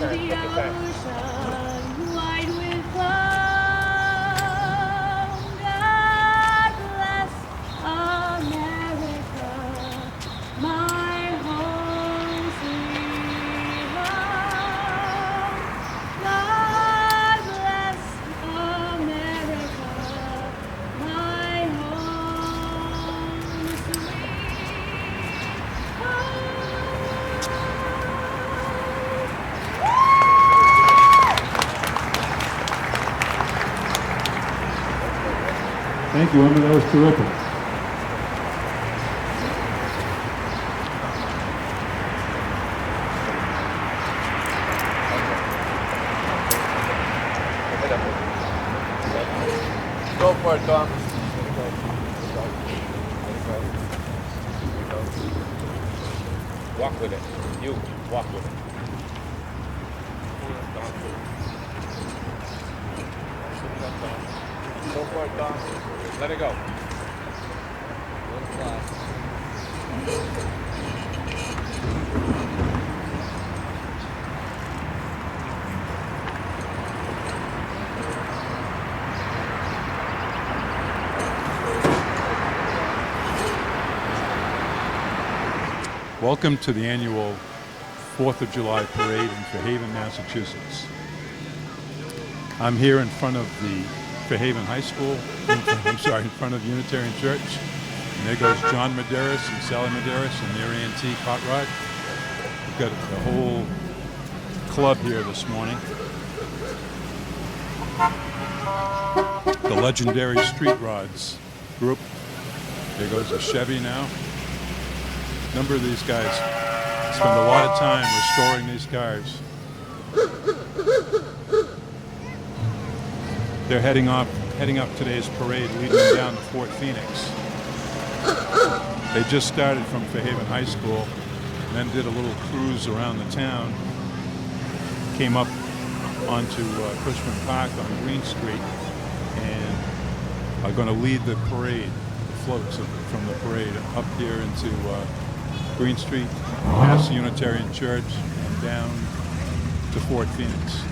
turn. the Take your time. ocean, white with foam. God bless America, my home sweet home. God bless America, my home sweet Thank you, Emma. That was terrific. Go for it, Tom. Walk with it. You walk with it. Go for it, Tom. Let it go. Welcome to the annual 4th of July parade in Fairhaven, Massachusetts. I'm here in front of the Fairhaven High School, in front of Unitarian Church. And there goes John Medeiros and Sally Medeiros and their antique hot rod. We've got the whole club here this morning. The legendary Street Rods group. There goes a Chevy now. A number of these guys spend a lot of time restoring these cars. They're heading up today's parade, leading them down to Fort Phoenix. They just started from Fairhaven High School, and then did a little cruise around the town, came up onto Cushman Park on Green Street, and are going to lead the parade, the floats from the parade up here into Green Street, past the Unitarian Church, and down to Fort Phoenix.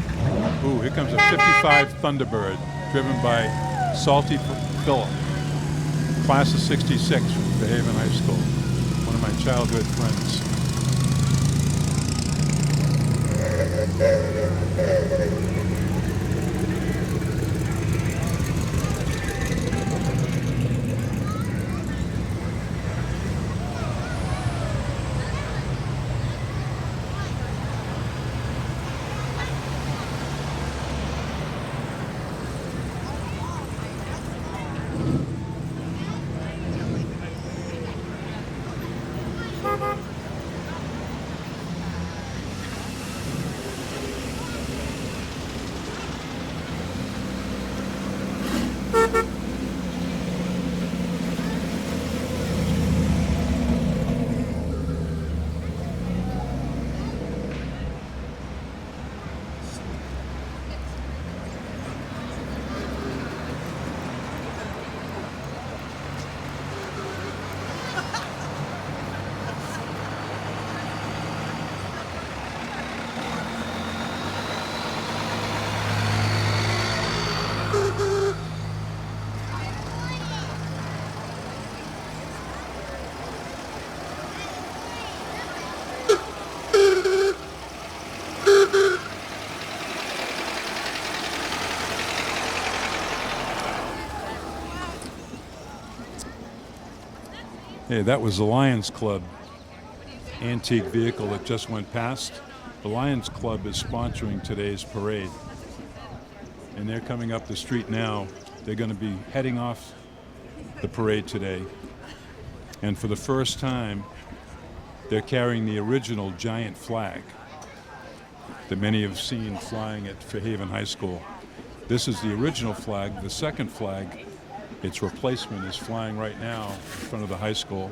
Ooh, here comes a 55 Thunderbird, driven by Salty Phillip, class of '66 from Fairhaven High School, one of my childhood friends. Hey, that was the Lions Club antique vehicle that just went past. The Lions Club is sponsoring today's parade. And they're coming up the street now. They're going to be heading off the parade today. And for the first time, they're carrying the original giant flag that many have seen flying at Fairhaven High School. This is the original flag. The second flag, its replacement, is flying right now in front of the high school.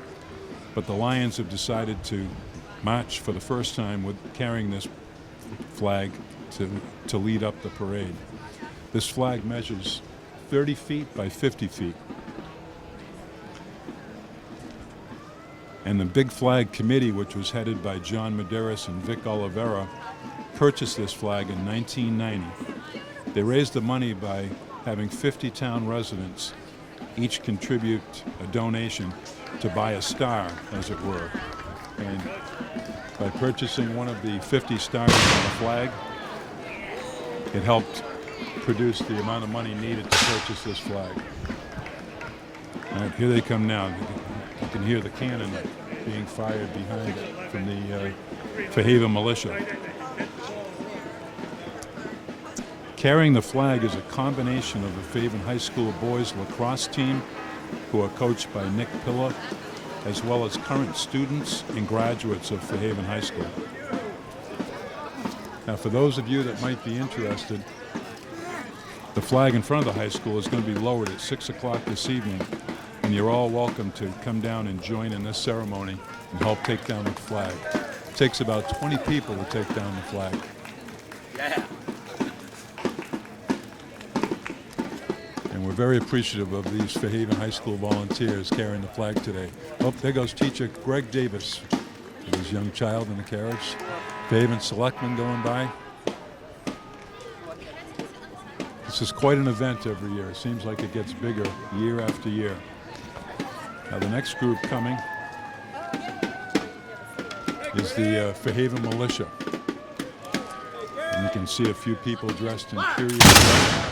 But the Lions have decided to march for the first time with carrying this flag to lead up the parade. This flag measures 30 feet by 50 feet. And the Big Flag Committee, which was headed by John Medeiros and Vic Oliveira purchased this flag in 1990. They raised the money by having 50 town residents each contribute a donation to buy a star, as it were. And by purchasing one of the 50 stars on the flag, it helped produce the amount of money needed to purchase this flag. All right, here they come now. You can hear the cannon being fired behind it from the Fairhaven militia. Carrying the flag is a combination of the Fairhaven High School boys lacrosse team, who are coached by Nick Pilla, as well as current students and graduates of Fairhaven High School. Now, for those of you that might be interested, the flag in front of the high school is going to be lowered at 6 o'clock this evening, and you're all welcome to come down and join in this ceremony and help take down the flag. It takes about 20 people to take down the flag. Yeah. And we're very appreciative of these Fairhaven High School volunteers carrying the flag today. Oh, there goes teacher Greg Davis with his young child in the carriage. Fairhaven selectmen going by. This is quite an event every year. It seems like it gets bigger year after year. Now the next group coming is the Fairhaven militia. And you can see a few people dressed in curious clothes.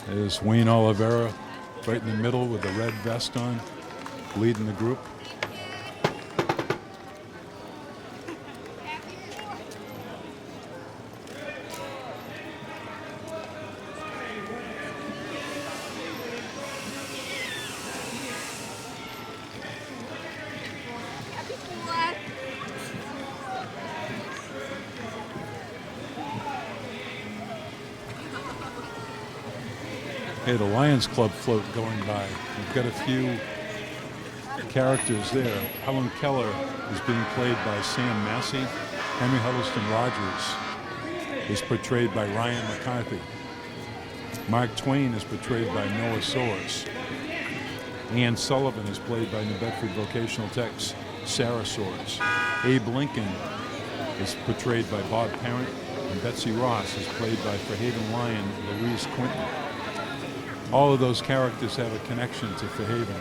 There's Wayne Oliveira right in the middle with the red vest on, leading the group. Okay, the Lions Club float going by. We've got a few characters there. Helen Keller is being played by Sam Massey. Henry Huddleston Rogers is portrayed by Ryan McCarthy. Mark Twain is portrayed by Noah Soares. Ann Sullivan is played by New Bedford Vocational Tech's Sarah Soares. Abe Lincoln is portrayed by Bob Parent. And Betsy Ross is played by Fairhaven Lion Louise Quinton. All of those characters have a connection to Fairhaven.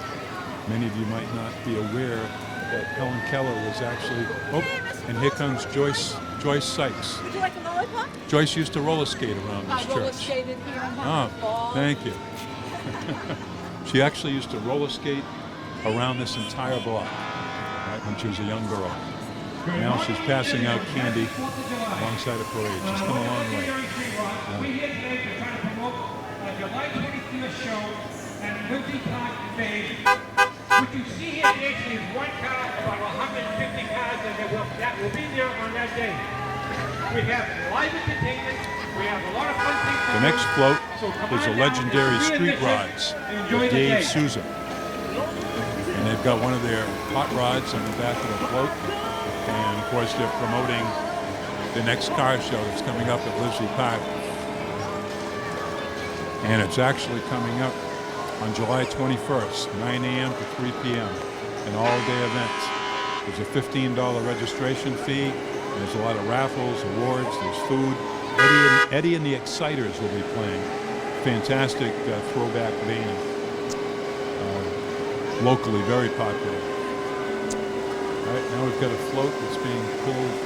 Many of you might not be aware that Helen Keller was actually, oh, and here comes Joyce Sykes. Would you like a lollipop? Joyce used to roller skate around this I roller church. skated here. Oh, thank you. She actually used to roller skate around this entire block, right, when she was a young girl. Now she's passing out candy alongside a parade. She's come a long way. July 25th show at Liberty Park Bay. What you see here actually is one car, about 150 cars that will be there on that day. We have live entertainment. We have a lot of fun things. The next float is a legendary street rides with Dave Souza. And they've got one of their hot rods on the back of the float. And of course they're promoting the next car show that's coming up at Liberty Park. And it's actually coming up on July 21st, 9 a.m. to 3 p.m., an all-day event. There's a $15 registration fee, and there's a lot of raffles, awards, there's food. Eddie and the Exciters will be playing. Fantastic throwback band. Locally very popular. All right, now we've got a float that's being pulled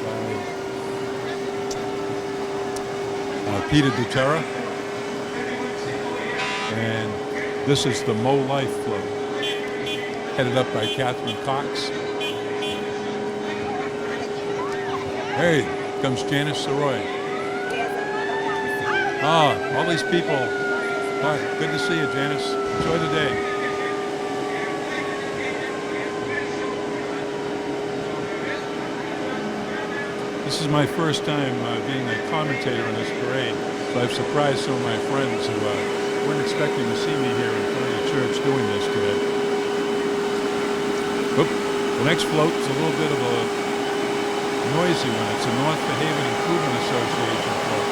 by Peter Duterra. And this is the Mo Life float, headed up by Catherine Cox. Hey, comes Janice Soroy. Ah, all these people. All right, good to see you, Janice. Enjoy the day. This is my first time being a commentator on this parade, so I've surprised some of my friends who weren't expecting to see me here in front of the church doing this today. Oop. The next float is a little bit of a noisy one. It's a North Fairhaven Improvement Association float.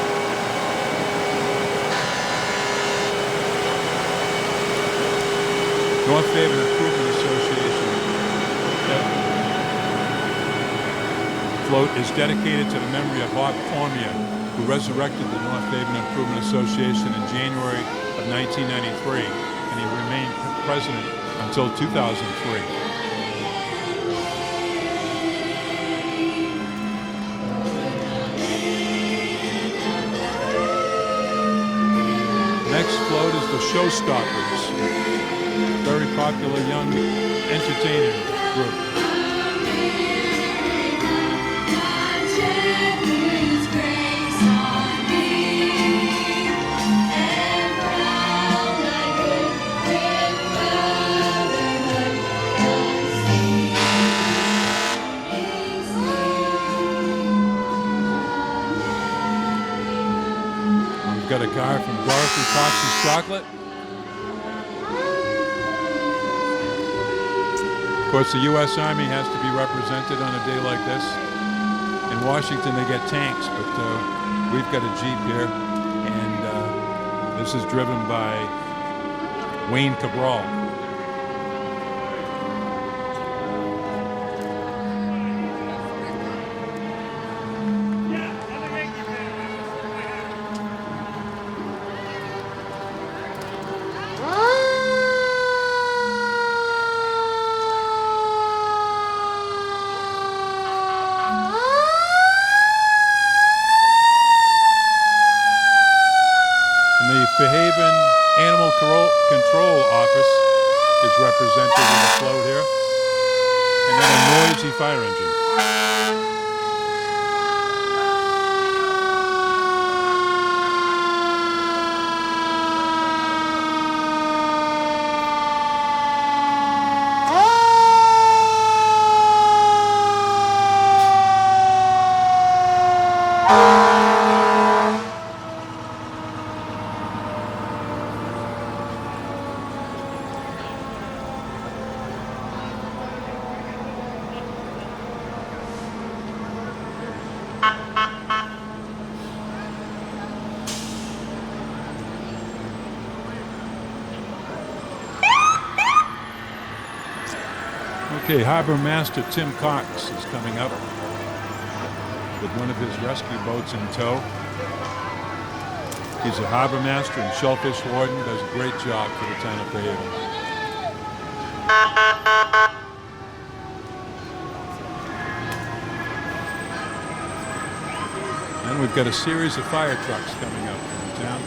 North Fairhaven Improvement Association float is dedicated to the memory of Bob Cormier, who resurrected the North Haven Improvement Association in January of 1993, and he remained president until 2003. Next float is the Showstoppers, very popular young entertainer group. We've got a car from Dorothy Fox's Chocolate. Of course, the U.S. Army has to be represented on a day like this. In Washington, they get tanks, but we've got a Jeep here, and this is driven by Wayne Cabral. Fairhaven Animal Control Office is represented in the float here, and then a noisy fire engine. Okay, Harbor Master Tim Cox is coming up with one of his rescue boats in tow. He's a harbor master and shellfish warden, does a great job for the town of Fairhaven. And we've got a series of fire trucks coming up from the town.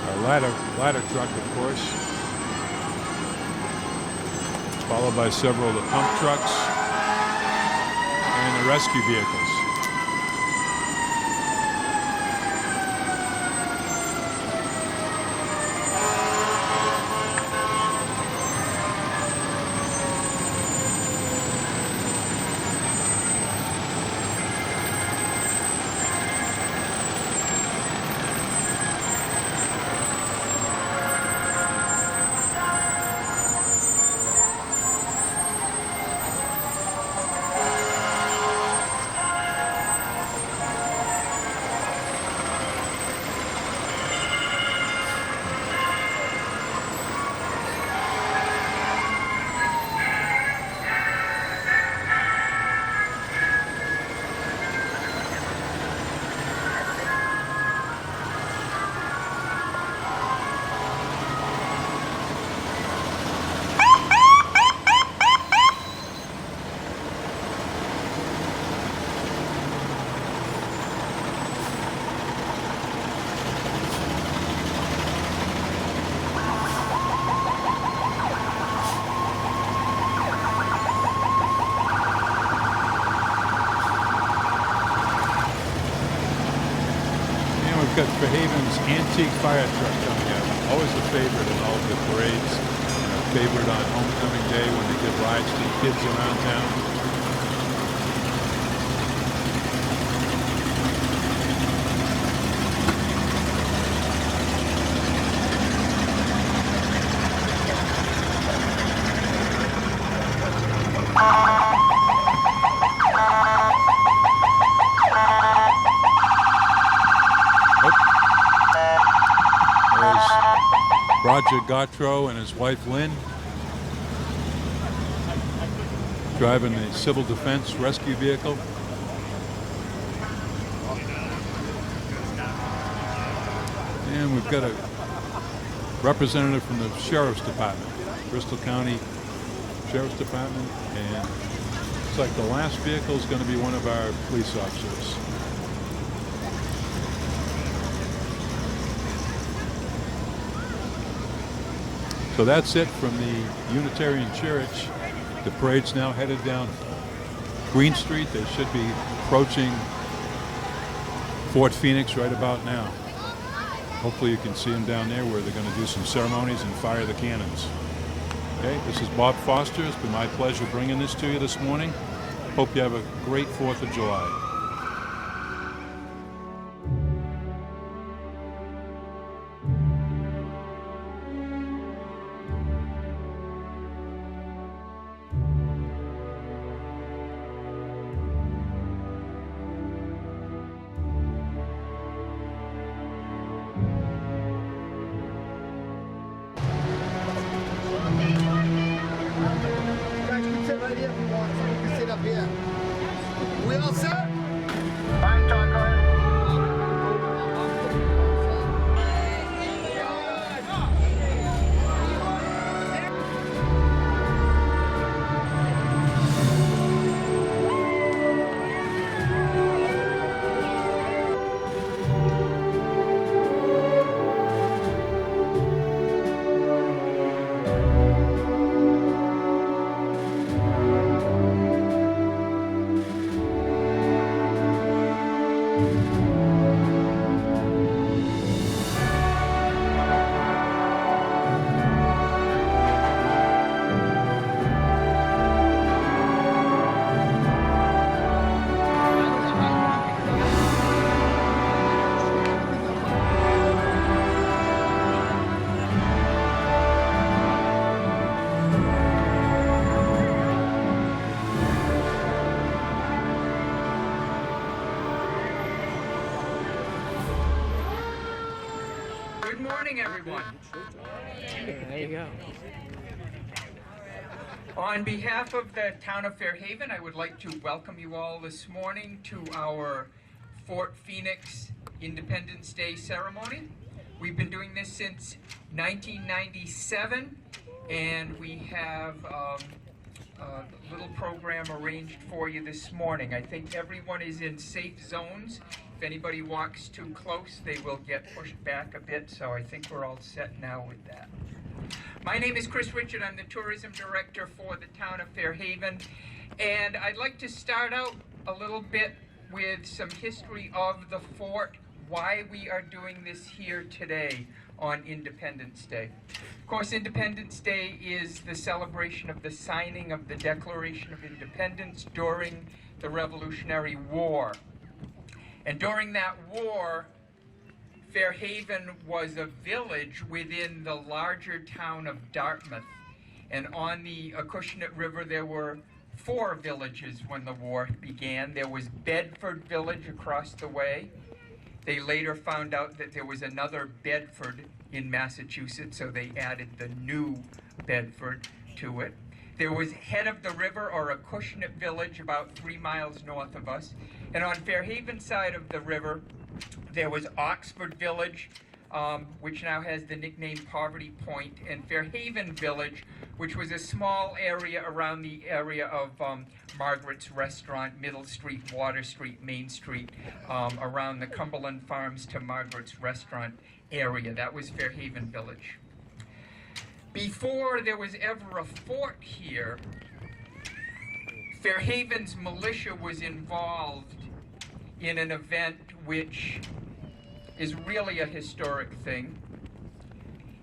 Our ladder truck, of course, followed by several of the pump trucks and the rescue vehicles. We've got Fairhaven's antique fire truck coming up. Always a favorite in all of the parades. A favorite on homecoming day when they give rides to the kids around town. Roger Gautreaux and his wife Lynn. driving a civil defense rescue vehicle. And we've got a representative from the Sheriff's Department, Bristol County Sheriff's Department, and it's like the last vehicle is going to be one of our police officers. So that's it from the Unitarian Church. The parade's now headed down Green Street. They should be approaching Fort Phoenix right about now. Hopefully you can see them down there where they're going to do some ceremonies and fire the cannons. Okay, this is Bob Foster. It's been my pleasure bringing this to you this morning. Hope you have a great 4th of July. Guys, can sit right here if you want. So we can sit up here. We all set? Good morning, everyone. There you go. On behalf of the town of Fairhaven, I would like to welcome you all this morning to our Fort Phoenix Independence Day ceremony. We've been doing this since 1997, and we have a little program arranged for you this morning. I think everyone is in safe zones. If anybody walks too close, they will get pushed back a bit, so I think we're all set now with that. My name is Chris Richard. I'm the Tourism Director for the town of Fairhaven, and I'd like to start out a little bit with some history of the fort, why we are doing this here today on Independence Day. Of course, Independence Day is the celebration of the signing of the Declaration of Independence during the Revolutionary War. And during that war, Fairhaven was a village within the larger town of Dartmouth. And on the Acushnet River, there were 4 villages when the war began. There was Bedford Village across the way. They later found out that there was another Bedford in Massachusetts, so they added the new Bedford to it. There was Head of the River, or Acushnet Village, about 3 miles north of us. And on Fairhaven's side of the river, there was Oxford Village, which now has the nickname Poverty Point, and Fairhaven Village, which was a small area around the area of Margaret's Restaurant, Middle Street, Water Street, Main Street, around the Cumberland Farms to Margaret's Restaurant area. That was Fairhaven Village. Before there was ever a fort here, Fairhaven's militia was involved in an event which is really a historic thing.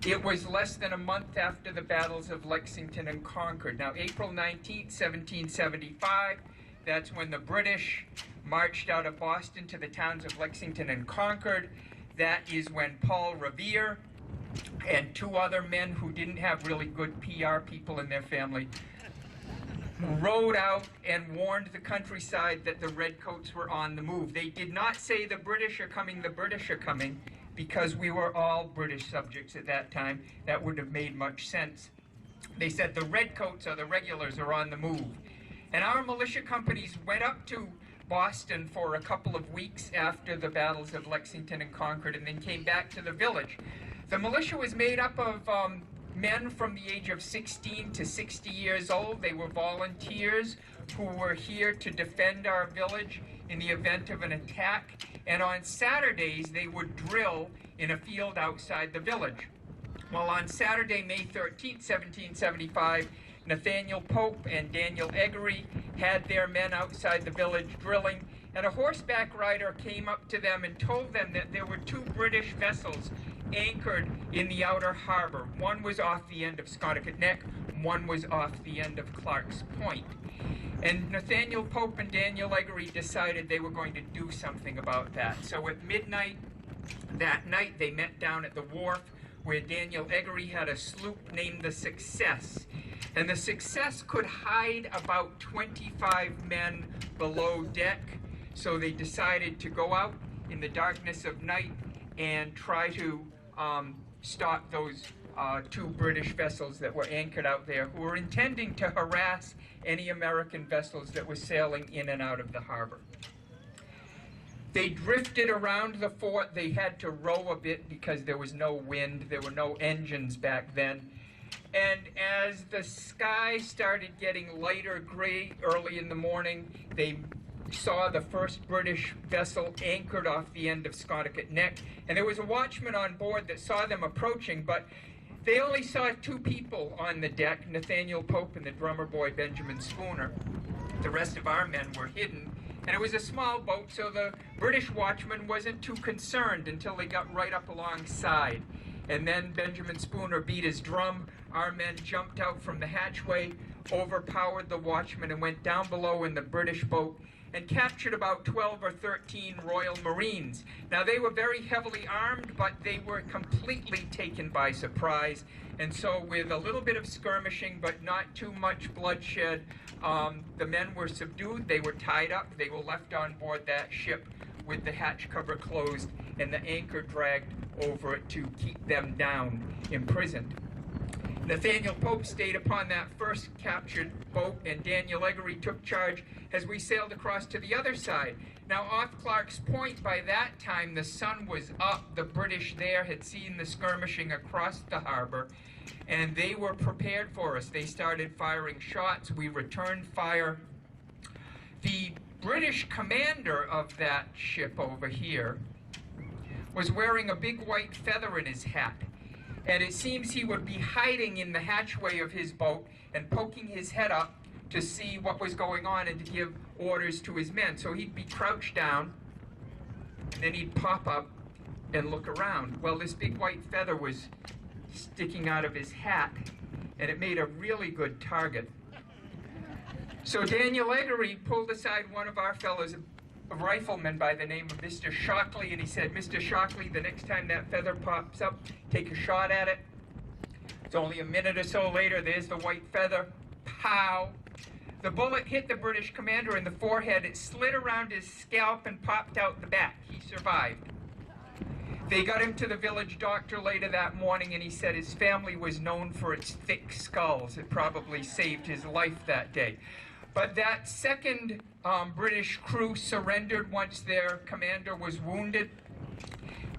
It was less than a month after the battles of Lexington and Concord. Now, April 19th, 1775, that's when the British marched out of Boston to the towns of Lexington and Concord. That is when Paul Revere and 2 other men who didn't have really good PR people in their family rode out and warned the countryside that the redcoats were on the move. They did not say the British are coming, because we were all British subjects at that time. That wouldn't have made much sense. They said the redcoats, or the regulars, are on the move. And our militia companies went up to Boston for a couple of weeks after the battles of Lexington and Concord, and then came back to the village. The militia was made up of men from the age of 16 to 60 years old. They were volunteers who were here to defend our village in the event of an attack. And on Saturdays, they would drill in a field outside the village. Well, on Saturday, May 13th, 1775, Nathaniel Pope and Daniel Eggery had their men outside the village drilling, and a horseback rider came up to them and told them that there were two British vessels anchored in the outer harbor. One was off the end of Sconticut Neck, one was off the end of Clark's Point. And Nathaniel Pope and Daniel Eggery decided they were going to do something about that. So at midnight that night, they met down at the wharf where Daniel Eggery had a sloop named the Success. And the Success could hide about 25 men below deck, so they decided to go out in the darkness of night and try to stop those two British vessels that were anchored out there, who were intending to harass any American vessels that were sailing in and out of the harbor. They drifted around the fort. They had to row a bit because there was no wind. There were no engines back then. And as the sky started getting lighter gray early in the morning, they saw the first British vessel anchored off the end of Sconticut Neck. And there was a watchman on board that saw them approaching, but they only saw two people on the deck, Nathaniel Pope and the drummer boy Benjamin Spooner. The rest of our men were hidden. And it was a small boat, so the British watchman wasn't too concerned until they got right up alongside. And then Benjamin Spooner beat his drum. Our men jumped out from the hatchway, overpowered the watchman, and went down below in the British boat and captured about 12 or 13 Royal Marines. Now, they were very heavily armed, but they were completely taken by surprise. And so with a little bit of skirmishing, but not too much bloodshed, the men were subdued, they were tied up, they were left on board that ship with the hatch cover closed and the anchor dragged over it to keep them down, imprisoned. Nathaniel Pope stayed upon that first captured boat, and Daniel Eggery took charge as we sailed across to the other side. Now, off Clark's Point, by that time, the sun was up. The British there had seen the skirmishing across the harbor, and they were prepared for us. They started firing shots. We returned fire. The British commander of that ship over here was wearing a big white feather in his hat. And it seems he would be hiding in the hatchway of his boat and poking his head up to see what was going on and to give orders to his men. So he'd be crouched down, and then he'd pop up and look around. Well, this big white feather was sticking out of his hat, and it made a really good target. So Daniel Eggery pulled aside one of our fellows, a rifleman by the name of Mr. Shockley, and he said, "Mr. Shockley, the next time that feather pops up, take a shot at it." It's only a minute or so later, there's the white feather. Pow! The bullet hit the British commander in the forehead. It slid around his scalp and popped out the back. He survived. They got him to the village doctor later that morning, and he said his family was known for its thick skulls. It probably saved his life that day. But that second British crew surrendered once their commander was wounded,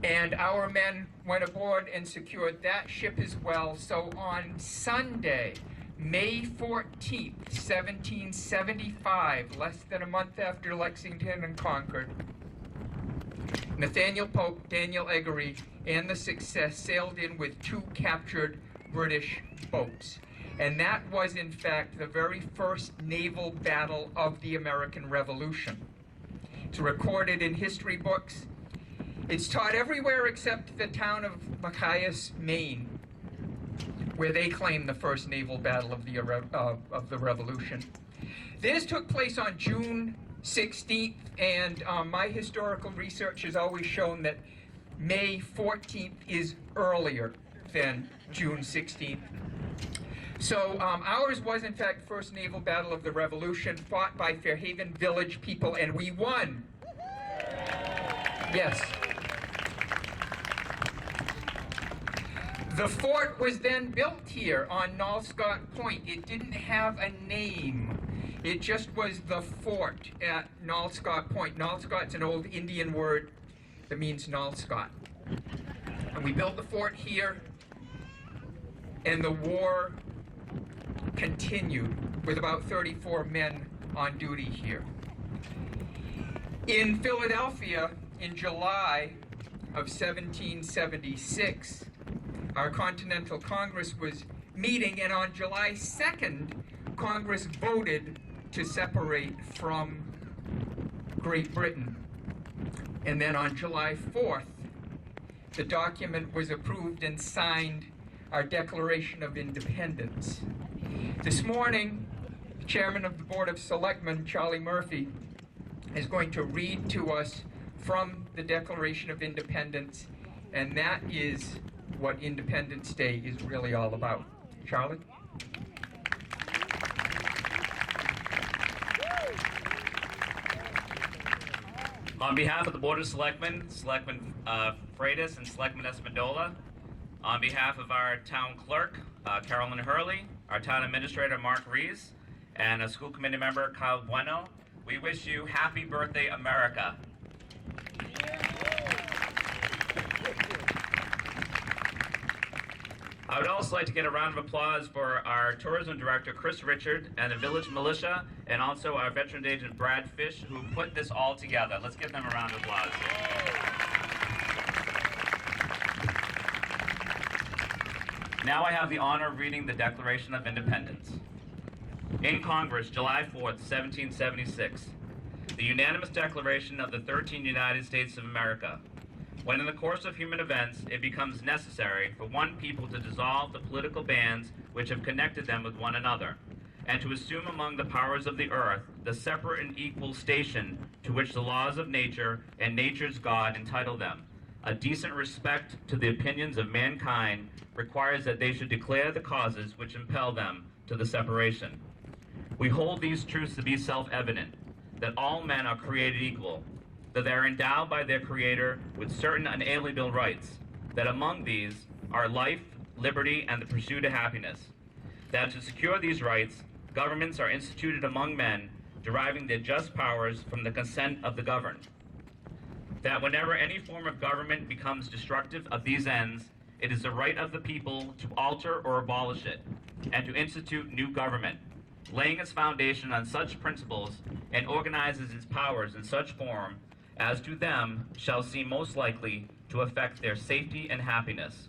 and our men went aboard and secured that ship as well. So on Sunday, May 14th, 1775, less than a month after Lexington and Concord, Nathaniel Pope, Daniel Eggery, and the Success sailed in with two captured British boats. And that was, in fact, the very first naval battle of the American Revolution. It's recorded in history books. It's taught everywhere except the town of Machias, Maine, where they claim the first naval battle of the Revolution. This took place on June 16th, and my historical research has always shown that May 14th is earlier than June 16th. So ours was, in fact, the first naval battle of the Revolution, fought by Fairhaven village people, and we won. Yes. The fort was then built here on Nolscott Point. It didn't have a name. It just was the fort at Nalscott Point. Nalscott's an old Indian word that means Nalscott. And we built the fort here, and the war continued with about 34 men on duty here. In Philadelphia, in July of 1776, our Continental Congress was meeting, and on July 2nd, Congress voted to separate from Great Britain. And then on July 4th, the document was approved and signed, our Declaration of Independence. This morning, the Chairman of the Board of Selectmen, Charlie Murphy, is going to read to us from the Declaration of Independence, and that is what Independence Day is really all about. Charlie? On behalf of the Board of Selectmen, Selectman Freitas and Selectman Espandola, on behalf of our town clerk, Carolyn Hurley, our town administrator, Mark Rees, and a school committee member, Kyle Bueno, we wish you happy birthday, America. I would also like to get a round of applause for our tourism director, Chris Richard, and the village militia, and also our veteran agent, Brad Fish, who put this all together. Let's give them a round of applause. Now I have the honor of reading the Declaration of Independence. In Congress, July 4th, 1776, the unanimous declaration of the 13 United States of America. When in the course of human events it becomes necessary for one people to dissolve the political bands which have connected them with one another, and to assume among the powers of the earth the separate and equal station to which the laws of nature and nature's God entitle them, a decent respect to the opinions of mankind requires that they should declare the causes which impel them to the separation. We hold these truths to be self-evident, that all men are created equal, that they are endowed by their Creator with certain unalienable rights, that among these are life, liberty, and the pursuit of happiness, that to secure these rights, governments are instituted among men, deriving their just powers from the consent of the governed, that whenever any form of government becomes destructive of these ends, it is the right of the people to alter or abolish it, and to institute new government, laying its foundation on such principles and organizes its powers in such form as to them shall seem most likely to affect their safety and happiness.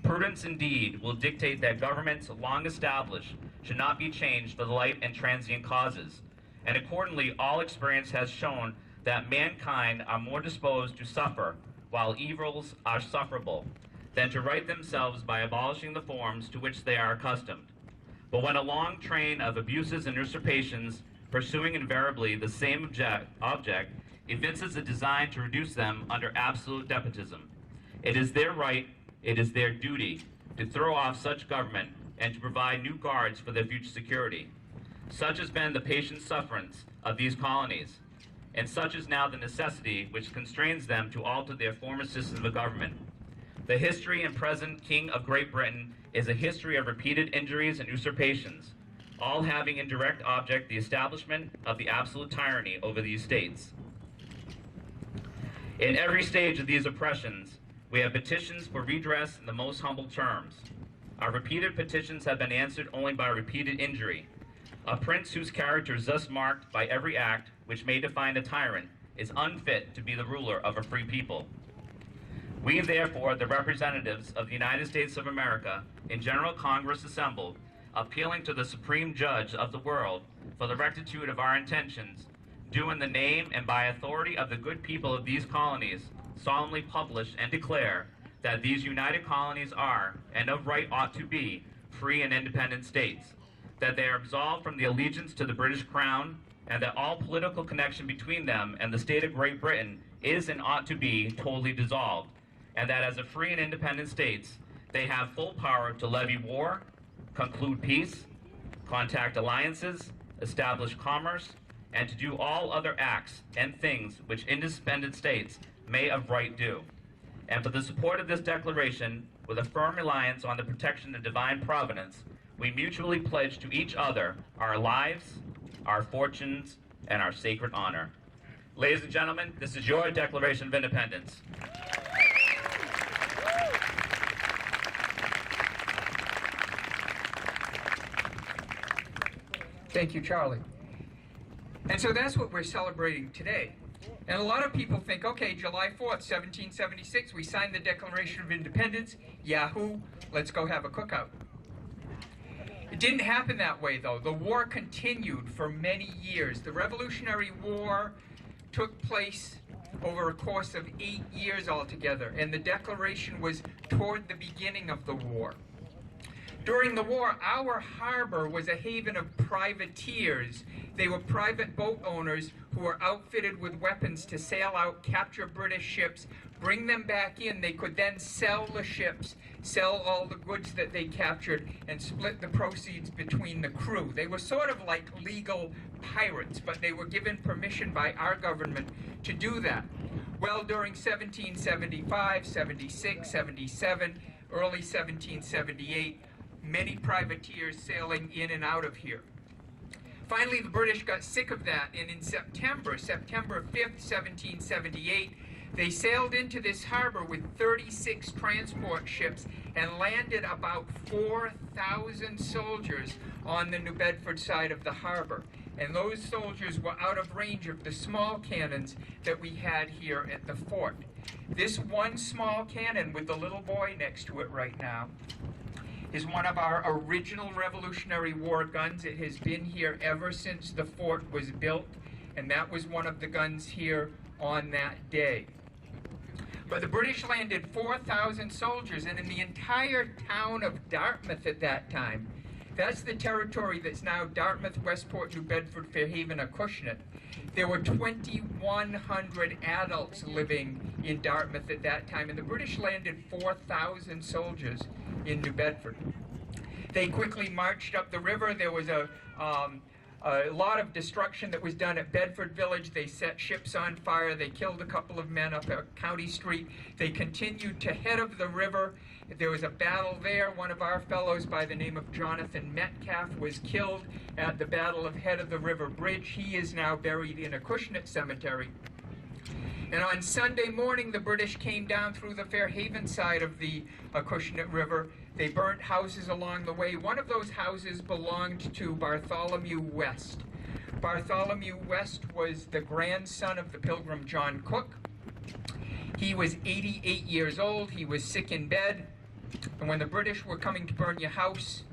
Prudence indeed will dictate that governments long established should not be changed for the light and transient causes, and accordingly all experience has shown that mankind are more disposed to suffer while evils are sufferable than to right themselves by abolishing the forms to which they are accustomed. But when a long train of abuses and usurpations, pursuing invariably the same object evinces a design to reduce them under absolute despotism, it is their right, it is their duty to throw off such government and to provide new guards for their future security. Such has been the patient sufferance of these colonies, and such is now the necessity which constrains them to alter their former system of government. The history and present King of Great Britain is a history of repeated injuries and usurpations, all having in direct object the establishment of the absolute tyranny over these states. In every stage of these oppressions, we have petitions for redress in the most humble terms. Our repeated petitions have been answered only by repeated injury. A prince whose character is thus marked by every act which may define a tyrant is unfit to be the ruler of a free people. We, therefore, the representatives of the United States of America, in General Congress assembled, appealing to the Supreme Judge of the world for the rectitude of our intentions, do in the name and by authority of the good people of these colonies solemnly publish and declare that these united colonies are, and of right ought to be, free and independent states, that they are absolved from the allegiance to the British Crown, and that all political connection between them and the state of Great Britain is and ought to be totally dissolved, and that as a free and independent states, they have full power to levy war, conclude peace, contact alliances, establish commerce, and to do all other acts and things which independent states may of right do. And for the support of this declaration, with a firm reliance on the protection of divine providence, we mutually pledge to each other our lives, our fortunes, and our sacred honor. Ladies and gentlemen, this is your Declaration of Independence. Thank you, Charlie. And so that's what we're celebrating today. And a lot of people think, okay, July 4th, 1776, we signed the Declaration of Independence. Yahoo, let's go have a cookout. It didn't happen that way, though. The war continued for many years. The Revolutionary War took place over a course of 8 years altogether, and the Declaration was toward the beginning of the war. During the war, our harbor was a haven of privateers. They were private boat owners who were outfitted with weapons to sail out, capture British ships, bring them back in. They could then sell the ships, sell all the goods that they captured, and split the proceeds between the crew. They were sort of like legal pirates, but they were given permission by our government to do that. Well, during 1775, 76, 77, early 1778, many privateers sailing in and out of here. Finally, the British got sick of that, and in September 5th, 1778, they sailed into this harbor with 36 transport ships and landed about 4,000 soldiers on the New Bedford side of the harbor. And those soldiers were out of range of the small cannons that we had here at the fort. This one small cannon with the little boy next to it right now is one of our original Revolutionary War guns. It has been here ever since the fort was built, and that was one of the guns here on that day. But the British landed 4,000 soldiers, and in the entire town of Dartmouth at that time, that's the territory that's now Dartmouth, Westport, New Bedford, Fairhaven, Acushnet. There were 2,100 adults living in Dartmouth at that time, and the British landed 4,000 soldiers in New Bedford. They quickly marched up the river. There was a lot of destruction that was done at Bedford Village. They set ships on fire. They killed a couple of men up at County Street. They continued to head of the river. There was a battle there. One of our fellows by the name of Jonathan Metcalf was killed at the Battle of Head of the River Bridge. He is now buried in Acushnet Cemetery. And on Sunday morning, the British came down through the Fairhaven side of the Acushnet River. They burnt houses along the way. One of those houses belonged to Bartholomew West. Bartholomew West was the grandson of the Pilgrim John Cook. He was 88 years old. He was sick in bed. And when the British were coming to burn your house,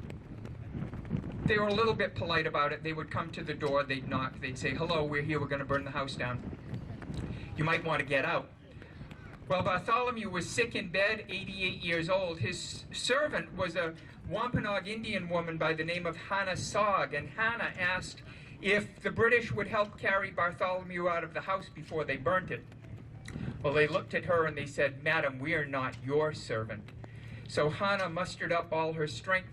they were a little bit polite about it. They would come to the door, they'd knock, they'd say, "Hello, we're here, we're going to burn the house down. You might want to get out." Well, Bartholomew was sick in bed, 88 years old. His servant was a Wampanoag Indian woman by the name of Hannah Sogg, and Hannah asked if the British would help carry Bartholomew out of the house before they burnt it. Well, they looked at her and they said, "Madam, we are not your servant." So Hannah mustered up all her strength,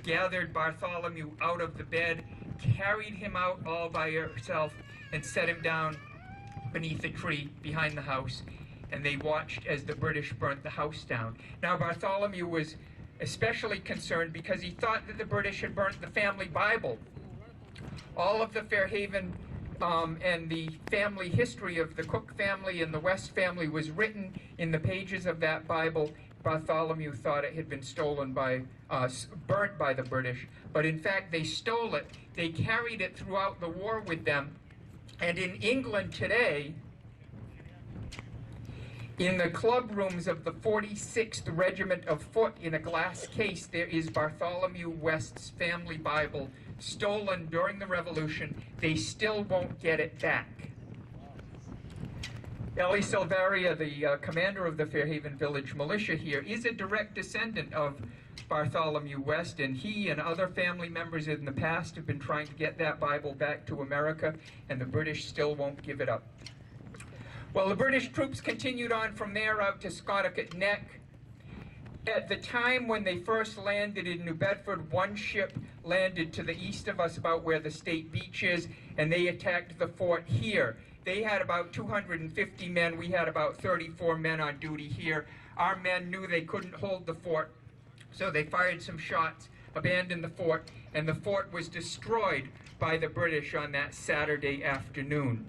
gathered Bartholomew out of the bed, carried him out all by herself, and set him down beneath a tree behind the house. And they watched as the British burnt the house down. Now, Bartholomew was especially concerned because he thought that the British had burnt the family Bible. All of the Fairhaven and the family history of the Cook family and the West family was written in the pages of that Bible. Bartholomew thought it had been stolen by, burnt by the British, but in fact they stole it. They carried it throughout the war with them. And in England today, in the club rooms of the 46th Regiment of Foot, in a glass case, there is Bartholomew West's family Bible, stolen during the Revolution. They still won't get it back. Ellie Silveria, the commander of the Fairhaven Village Militia here, is a direct descendant of Bartholomew West, and he and other family members in the past have been trying to get that Bible back to America, and the British still won't give it up. Well, the British troops continued on from there out to Scoticut Neck. At the time when they first landed in New Bedford, one ship landed to the east of us about where the state beach is, and they attacked the fort here. They had about 250 men. We had about 34 men on duty here. Our men knew they couldn't hold the fort, so they fired some shots. abandoned the fort, and the fort was destroyed by the British on that Saturday afternoon.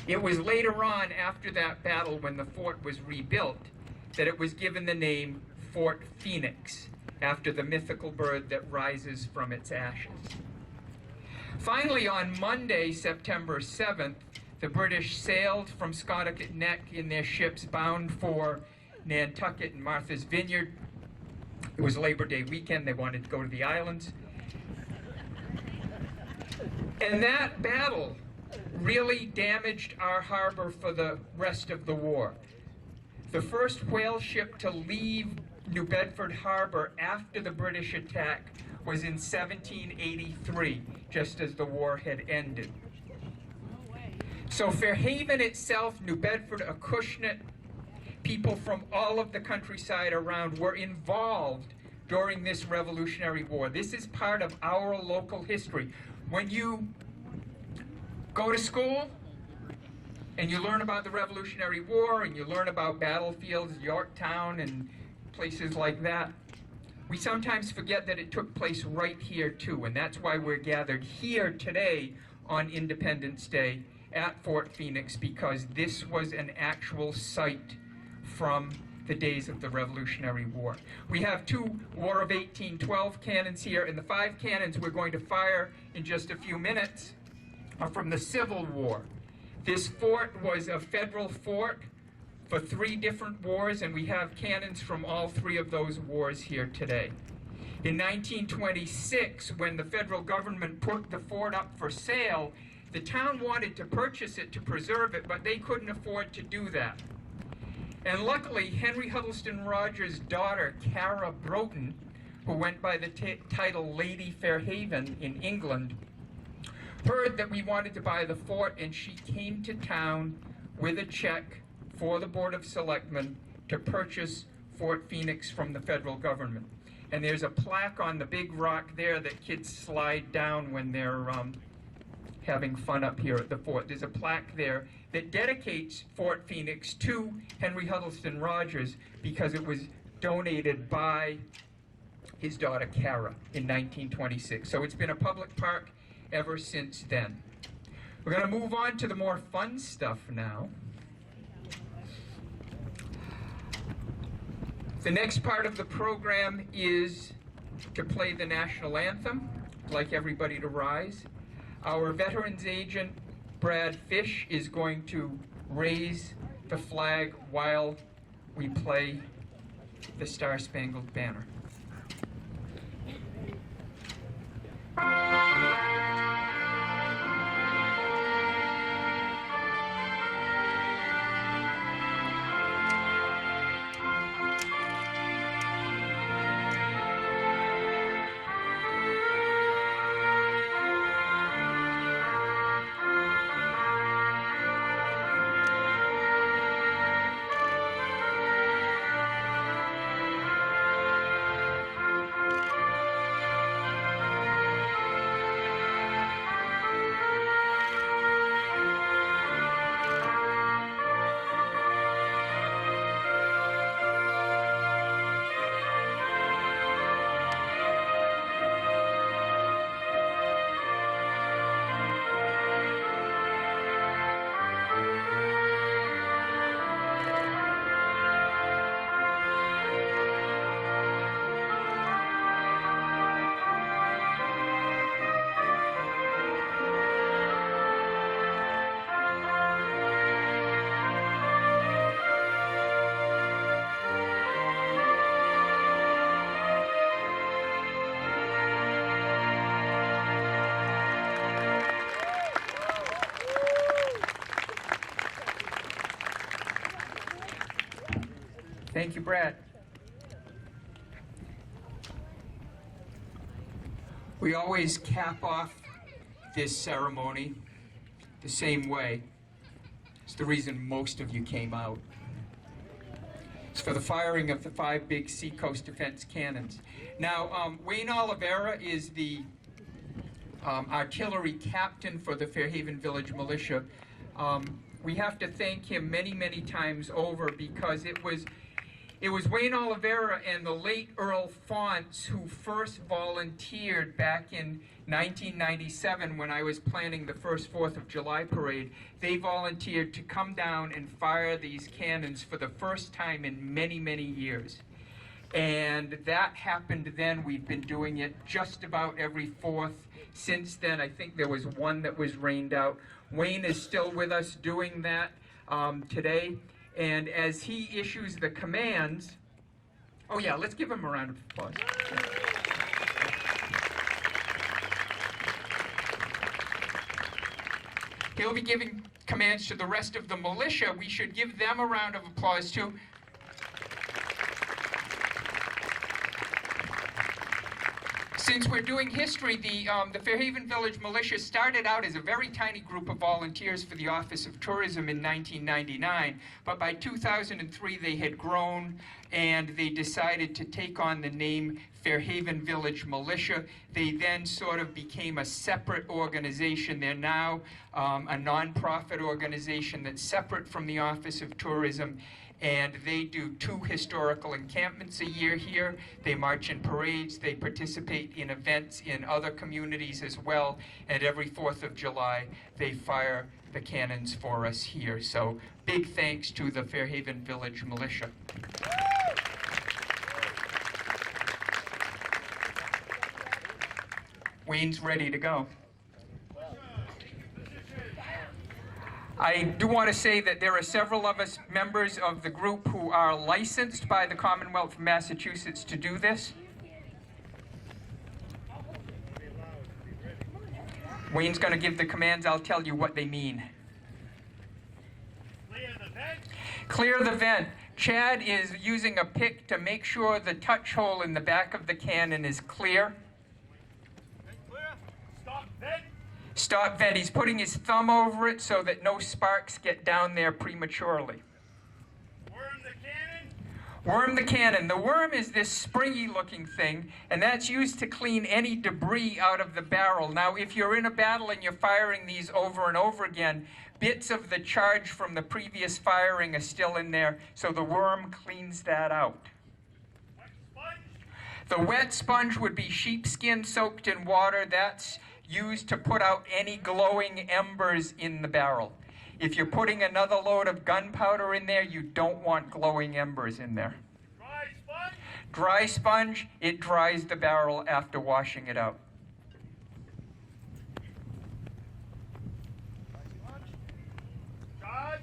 It was later on, after that battle, when the fort was rebuilt, that it was given the name Fort Phoenix, after the mythical bird that rises from its ashes. Finally, on Monday, September 7th, the British sailed from Sconticut Neck in their ships bound for Nantucket and Martha's Vineyard. It was Labor Day weekend. They wanted to go to the islands. And that battle really damaged our harbor for the rest of the war. The first whale ship to leave New Bedford Harbor after the British attack was in 1783, just as the war had ended. So Fairhaven itself, New Bedford, Acushnet, people from all of the countryside around were involved during this Revolutionary War. This is part of our local history. When you go to school and you learn about the Revolutionary War and you learn about battlefields, Yorktown and places like that, we sometimes forget that it took place right here too, and that's why we're gathered here today on Independence Day at Fort Phoenix, because this was an actual site from the days of the Revolutionary War. We have two War of 1812 cannons here, and the 5 cannons we're going to fire in just a few minutes are from the Civil War. This fort was a federal fort for 3 different wars, and we have cannons from all 3 of those wars here today. In 1926, when the federal government put the fort up for sale, the town wanted to purchase it to preserve it, but they couldn't afford to do that. And luckily, Henry Huddleston Rogers' daughter, Cara Broughton, who went by the title Lady Fairhaven in England, heard that we wanted to buy the fort, and she came to town with a check for the Board of Selectmen to purchase Fort Phoenix from the federal government. And there's a plaque on the big rock there that kids slide down when they're having fun up here at the fort. There's a plaque there that dedicates Fort Phoenix to Henry Huddleston Rogers because it was donated by his daughter Cara in 1926. So it's been a public park ever since then. We're going to move on to the more fun stuff now. The next part of the program is to play the national anthem. I'd like everybody to rise. Our veterans agent, Brad Fish, is going to raise the flag while we play the Star-Spangled Banner. Thank you, Brad. We always cap off this ceremony the same way. It's the reason most of you came out. It's for the firing of the 5 big Seacoast Defense cannons. Now, Wayne Oliveira is the artillery captain for the Fairhaven Village Militia. We have to thank him many, many times over because it was It was Wayne Oliveira and the late Earl Fonts who first volunteered back in 1997 when I was planning the first 4th of July parade. They volunteered to come down and fire these cannons for the first time in many, many years. And that happened then. We've been doing it just about every 4th. Since then, I think there was one that was rained out. Wayne is still with us doing that today. And as he issues the commands, oh yeah, let's give him a round of applause. He'll be giving commands to the rest of the militia. We should give them a round of applause too. Since we're doing history, the Fairhaven Village Militia started out as a very tiny group of volunteers for the Office of Tourism in 1999, but by 2003 they had grown and they decided to take on the name Fairhaven Village Militia. They then sort of became a separate organization. They're now a nonprofit organization that's separate from the Office of Tourism. And they do 2 historical encampments a year here. They march in parades. They participate in events in other communities as well. And every 4th of July, they fire the cannons for us here. So big thanks to the Fairhaven Village Militia. Wayne's ready to go. I do want to say that there are several of us members of the group who are licensed by the Commonwealth of Massachusetts to do this. Wayne's going to give the commands. I'll tell you what they mean. Clear the vent. Clear the vent. Chad is using a pick to make sure the touch hole in the back of the cannon is clear. Stop vent. He's putting his thumb over it so that no sparks get down there prematurely. Worm the cannon. Worm the cannon. The worm is this springy looking thing, and that's used to clean any debris out of the barrel. Now, if you're in a battle and you're firing these over and over again, bits of the charge from the previous firing are still in there, so the worm cleans that out. Wet sponge. The wet sponge would be sheepskin soaked in water. That's used to put out any glowing embers in the barrel. If you're putting another load of gunpowder in there, you don't want glowing embers in there. Dry sponge? Dry sponge, it dries the barrel after washing it out. Charge.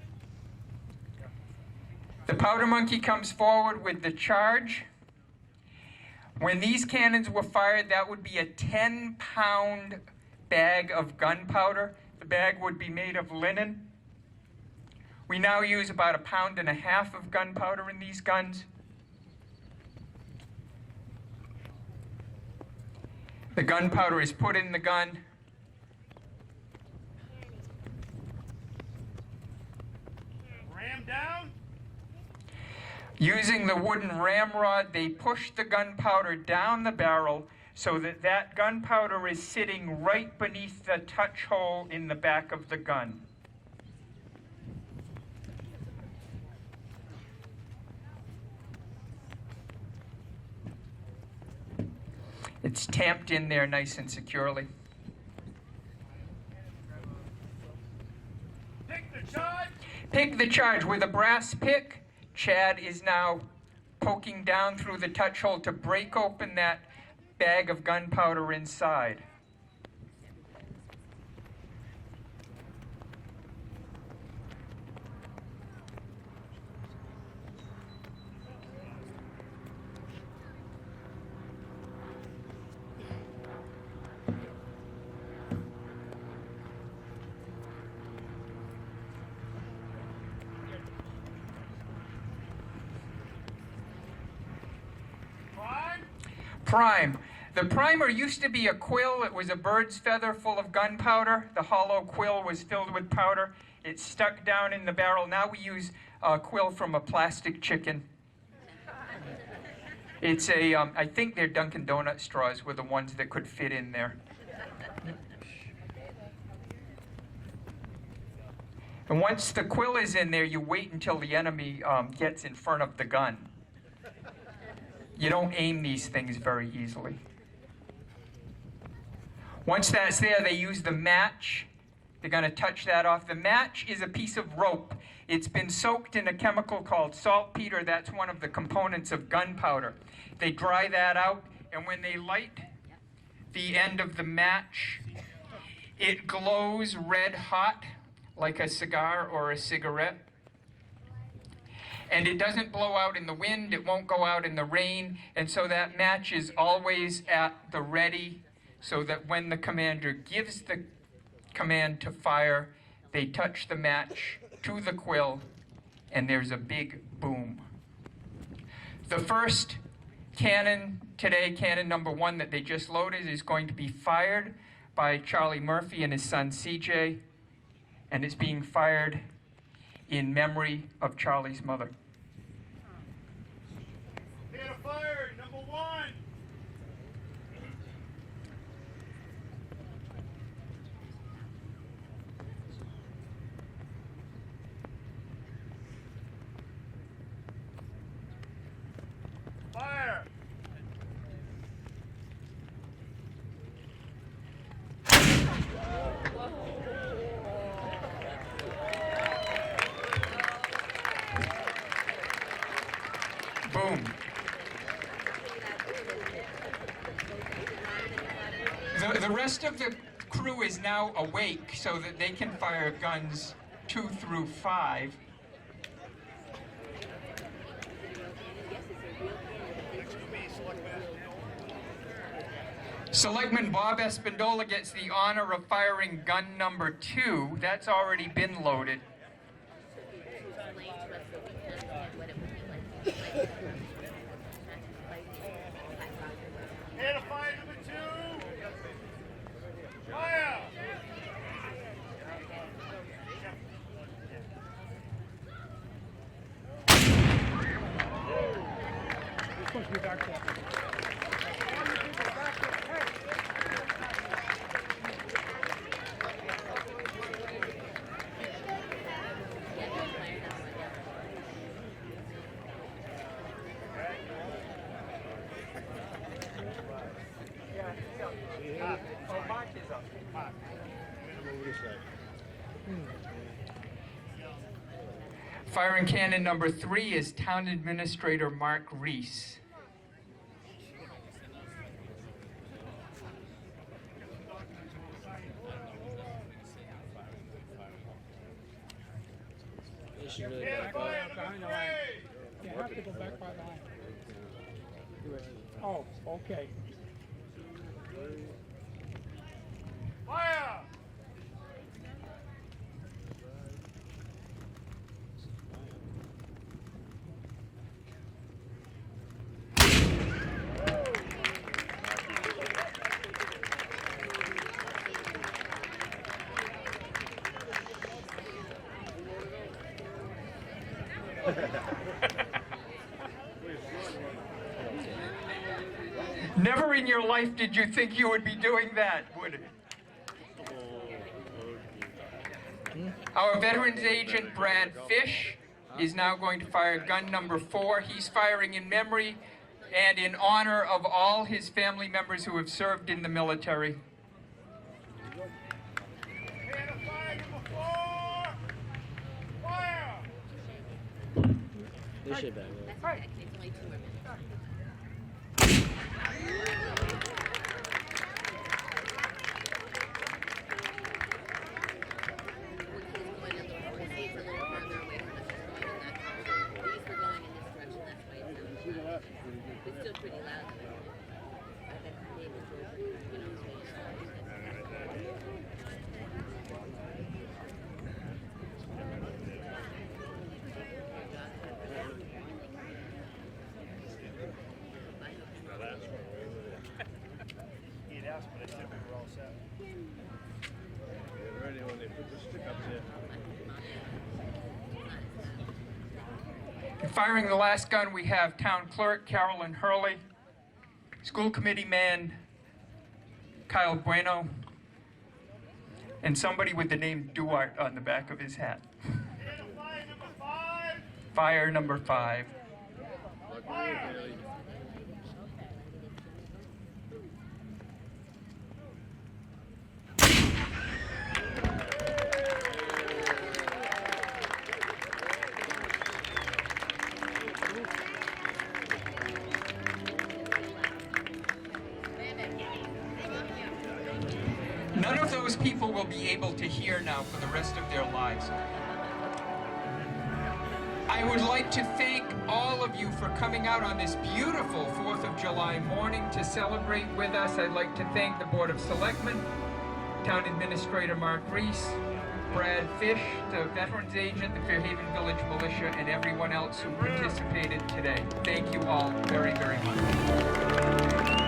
The powder monkey comes forward with the charge. When these cannons were fired, that would be a 10-pound bag of gunpowder. The bag would be made of linen. We now use about 1.5 pounds of gunpowder in these guns. The gunpowder is put in the gun. Ram down. Using the wooden ramrod, they push the gunpowder down the barrel so that that gunpowder is sitting right beneath the touch hole in the back of the gun. It's tamped in there nice and securely. Pick the charge! Pick the charge with a brass pick. Chad is now poking down through the touch hole to break open that bag of gunpowder inside. Prime. The primer used to be a quill. It was a bird's feather full of gunpowder. The hollow quill was filled with powder. It stuck down in the barrel. Now we use a quill from a plastic chicken. It's a, I think they're Dunkin' Donut straws were the ones that could fit in there. And once the quill is in there, you wait until the enemy gets in front of the gun. You don't aim these things very easily. Once that's there, they use the match. They're going to touch that off. The match is a piece of rope. It's been soaked in a chemical called saltpeter. That's one of the components of gunpowder. They dry that out, and when they light the end of the match, it glows red hot like a cigar or a cigarette. And it doesn't blow out in the wind, it won't go out in the rain, and so that match is always at the ready, so that when the commander gives the command to fire, they touch the match to the quill, and there's a big boom. The first cannon today, cannon number 1 that they just loaded, is going to be fired by Charlie Murphy and his son CJ, and it's being fired in memory of Charlie's mother. Cannon fired, number 1. Fire! Boom. The rest of the crew is now awake so that they can fire guns 2 through 5. Selectman Bob Espandola gets the honor of firing gun number 2. That's already been loaded. Cannon fire, number 2. Fire! Firing cannon number 3 is Town Administrator Mark Reese. They should really Cannon back up. fire, number 3. You have to go back by line. Oh, okay. Fire! Never in your life did you think you would be doing that, would it? Our veterans agent, Brad Fish, is now going to fire gun number 4. He's firing in memory and in honor of all his family members who have served in the military. Cannon fire, number 4. Fire! They should back up. He'd asked, but I said we were all set. Firing the last gun, we have Town Clerk Carolyn Hurley, School Committee man Kyle Bueno, and somebody with the name Duart on the back of his hat. Cannon fire, number 5. Fire number 5. None of those people will be able to hear now for the rest of their lives. I would like to thank all of you for coming out on this beautiful 4th of July morning to celebrate with us. I'd like to thank the Board of Selectmen, Town Administrator Mark Reese, Brad Fish, the Veterans Agent, the Fairhaven Village Militia, and everyone else who participated today. Thank you all very, very much.